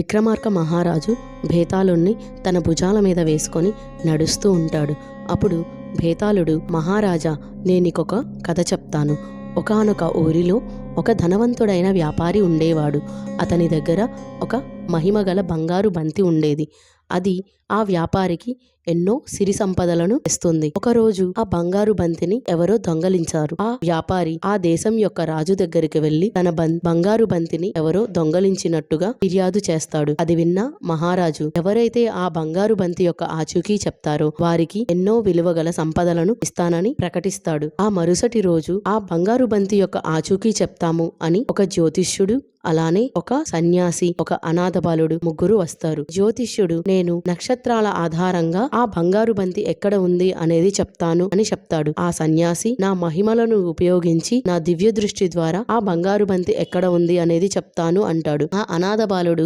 విక్రమార్క మహారాజు భేతాళుణ్ణి తన భుజాల మీద వేసుకొని నడుస్తూ ఉంటాడు. అప్పుడు భేతాళుడు, మహారాజా, నేనికొక కథ చెప్తాను. ఒకానొక ఊరిలో ఒక ధనవంతుడైన వ్యాపారి ఉండేవాడు. అతని దగ్గర ఒక మహిమగల బంగారు బంతి ఉండేది. అది ఆ వ్యాపారికి ఎన్నో సిరి సంపదలను ఇస్తుంది. ఒకరోజు ఆ బంగారు బంతిని ఎవరో దొంగలించారు. ఆ వ్యాపారి ఆ దేశం యొక్క రాజు దగ్గరికి వెళ్లి తన బంగారు బంతిని ఎవరో దొంగలించినట్టుగా ఫిర్యాదు చేస్తాడు. అది విన్న మహారాజు ఎవరైతే ఆ బంగారు బంతి యొక్క ఆచూకీ చెప్తారో వారికి ఎన్నో విలువగల సంపదలను ఇస్తానని ప్రకటిస్తాడు. ఆ మరుసటి రోజు ఆ బంగారు బంతి యొక్క ఆచూకీ చెప్తాము అని ఒక జ్యోతిష్యుడు, అలానే ఒక సన్యాసి, ఒక అనాథ బాలుడు ముగ్గురు వస్తారు. జ్యోతిష్యుడు, నేను నక్షత్రాల ఆధారంగా ఆ బంగారు బంతి ఎక్కడ ఉంది అనేది చెప్తాను అని చెప్తాడు. ఆ సన్యాసి, నా మహిమలను ఉపయోగించి నా దివ్య దృష్టి ద్వారా ఆ బంగారు బంతి ఎక్కడ ఉంది అనేది చెప్తాను అంటాడు. ఆ అనాథ బాలుడు